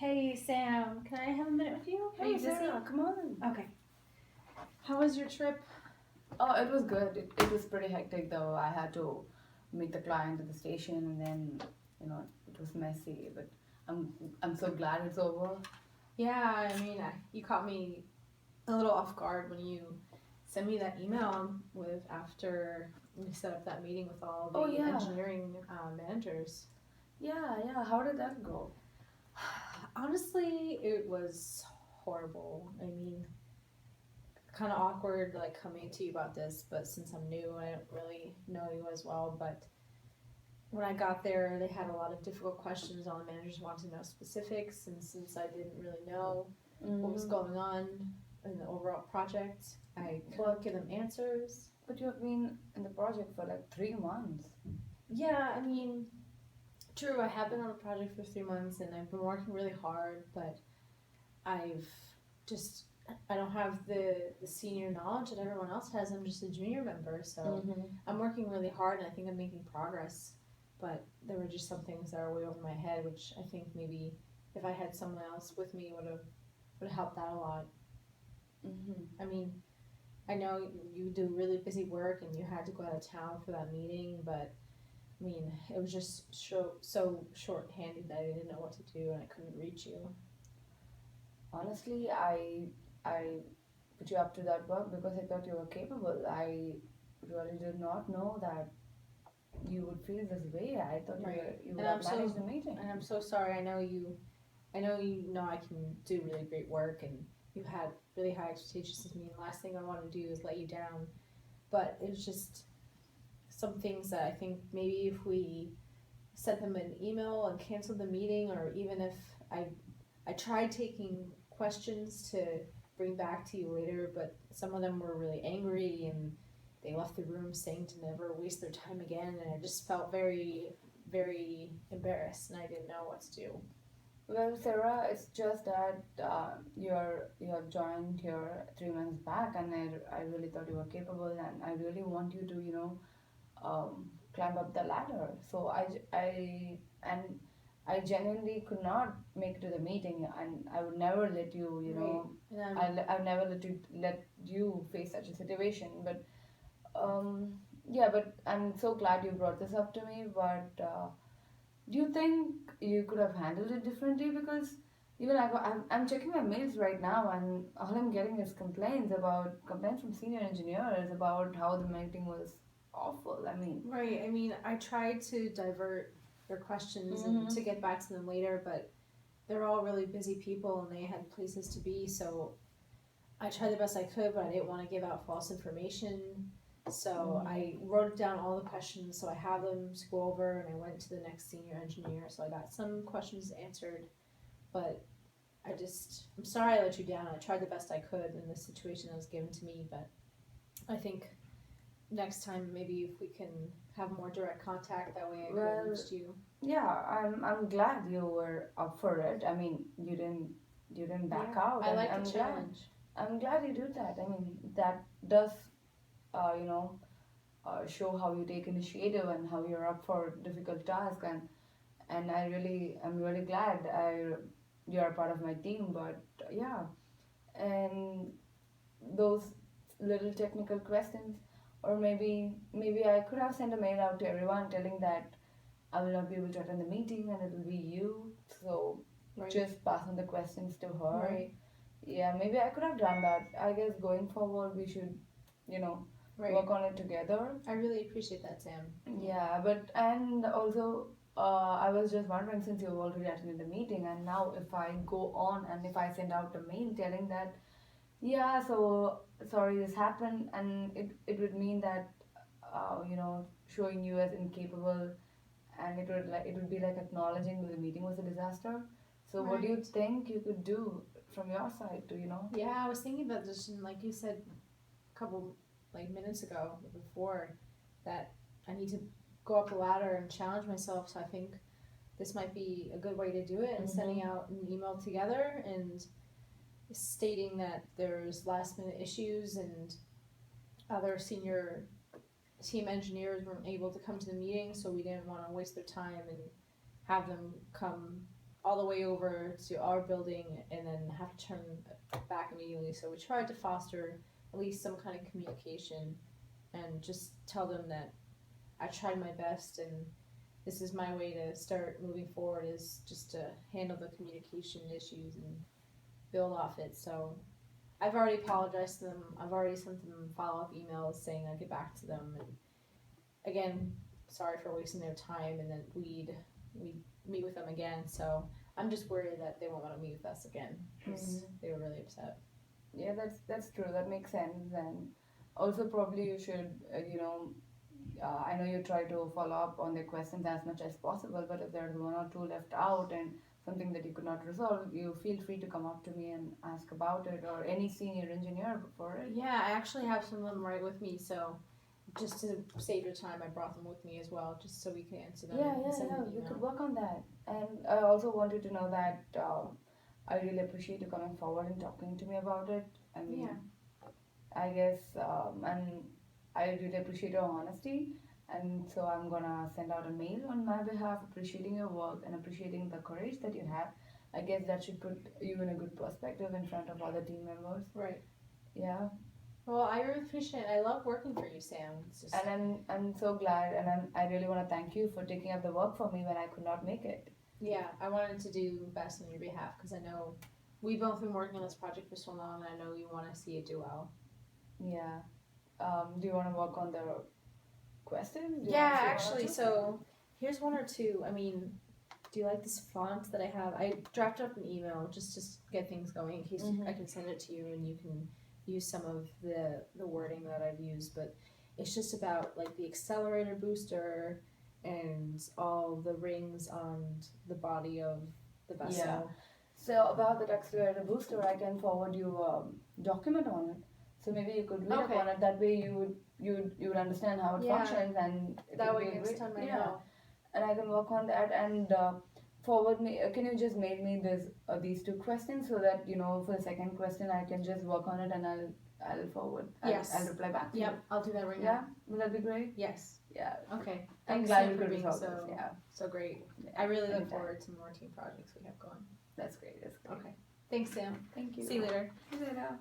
Hey Sam, can I have a minute with you? Are you busy? Sarah, come on. Okay. How was your trip? Oh, it was good. It was pretty hectic though. I had to meet the client at the station and then, it was messy, but I'm I'm so glad it's over. Yeah, you caught me a little off guard when you sent me that email with after we set up that meeting with all Oh the yeah. engineering managers. Yeah. How did that go? Honestly, it was horrible. Kind of awkward like coming to you about this, but since I'm new, I don't really know you as well, but when I got there, they had a lot of difficult questions. All the managers wanted to know specifics, and since I didn't really know what was going on in the overall project, I couldn't give them answers. But you have been in the project for like 3 months. Yeah, true, I have been on the project for 3 months, and I've been working really hard, but I've just I don't have the senior knowledge that everyone else has. I'm just a junior member, so I'm working really hard, and I think I'm making progress. But there were just some things that are way over my head, which I think maybe if I had someone else with me would have helped out a lot. I mean, I know you do really busy work, and you had to go out of town for that meeting, but it was just so short-handed that I didn't know what to do, and I couldn't reach you. Honestly, I put you up to that work because I thought you were capable. I really did not know that you would feel this way. I thought you would have managed the meeting. And I'm so sorry. I know you know I can do really great work, and you had really high expectations of me. And the last thing I want to do is let you down. But it was just some things that I think maybe if we sent them an email and canceled the meeting, or even if I tried taking questions to bring back to you later, but some of them were really angry and they left the room saying to never waste their time again, and I just felt very, very embarrassed, and I didn't know what to do. Well, Sarah, it's just that you have joined here 3 months back, and I really thought you were capable, and I really want you to climb up the ladder. So and I genuinely could not make it to the meeting, and I would never let you I'll never let you face such a situation. But yeah, but I'm so glad you brought this up to me. But do you think you could have handled it differently? Because even I'm checking my mails right now, and all I'm getting is complaints from senior engineers about how the meeting was awful. Right. I tried to divert their questions and to get back to them later, but they're all really busy people and they had places to be, so I tried the best I could, but I didn't want to give out false information. So I wrote down all the questions, so I have them to go over, and I went to the next senior engineer, so I got some questions answered, but I'm sorry I let you down. I tried the best I could in the situation that was given to me, but I think next time maybe if we can have more direct contact, that way I could reach you. Yeah, I'm glad you were up for it. I mean, you didn't back out. I like the challenge. I'm glad you did that. I mean, that does uh, you know show how you take initiative and how you're up for difficult tasks, and I'm really glad you're a part of my team. But yeah, and those little technical questions, or maybe I could have sent a mail out to everyone telling that I will not be able to attend the meeting and it will be you. So just pass on the questions to her. Right. Yeah, maybe I could have done that. I guess going forward we should, work on it together. I really appreciate that, Sam. Yeah, but and also I was just wondering, since you've already attended the meeting, and now if I go on and if I send out a mail telling that, yeah, so sorry this happened, and it would mean that showing you as incapable, and it would be like acknowledging the meeting was a disaster. So what do you think you could do from your side to Yeah, I was thinking about this, and like you said a couple minutes ago before, that I need to go up the ladder and challenge myself. So I think this might be a good way to do it, and sending out an email together and stating that there's last minute issues and other senior team engineers weren't able to come to the meeting, so we didn't want to waste their time and have them come all the way over to our building and then have to turn back immediately. So we tried to foster at least some kind of communication and just tell them that I tried my best and this is my way to start moving forward, is just to handle the communication issues and build off it. So I've already apologized to them. I've already sent them follow-up emails saying I'd get back to them. And again, sorry for wasting their time, and then we'd meet with them again. So I'm just worried that they won't want to meet with us again because they were really upset. Yeah, that's true. That makes sense. And also, probably you should, I know you try to follow up on their questions as much as possible, but if there's one or two left out and something that you could not resolve, you feel free to come up to me and ask about it, or any senior engineer for it. Yeah, I actually have some of them right with me. So just to save your time, I brought them with me as well, just so we can answer them. Yeah, and send an we email. could work on that. And I also wanted to know that I really appreciate you coming forward and talking to me about it. I mean, I guess, and I really appreciate your honesty. And so I'm gonna send out a mail on my behalf, appreciating your work and appreciating the courage that you have. I guess that should put you in a good perspective in front of other team members. Right. Yeah. Well, I really appreciate it. I love working for you, Sam. It's just... And I'm so glad, and I really want to thank you for taking up the work for me when I could not make it. Yeah, I wanted to do best on your behalf because I know we've both been working on this project for so long, and I know you want to see it do well. Yeah. Do you want to work on the questions? Yeah, actually, so here's one or two. I mean, do you like this font that I have? I drafted up an email just to get things going in case I can send it to you and you can use some of the wording that I've used, but it's just about like the accelerator booster and all the rings on the body of the vessel. Yeah. So about the accelerator booster, I can forward you a document on it. So maybe you could read up on it. That way you would understand how it functions, and that way next time I know. And I can work on that and forward me. Can you just make me these two questions so that for the second question I can just work on it and I'll forward. Yes. I'll reply back to you. Yep, I'll do that right now. Yeah, will that be great? Yes. Yeah. Okay. I'm Thanks, glad Sam, you for could being resolve this. Yeah. so great. I really look forward to more team projects we have going. That's great. That's great. Okay. Thanks, Sam. Thank you. See you later. See you later.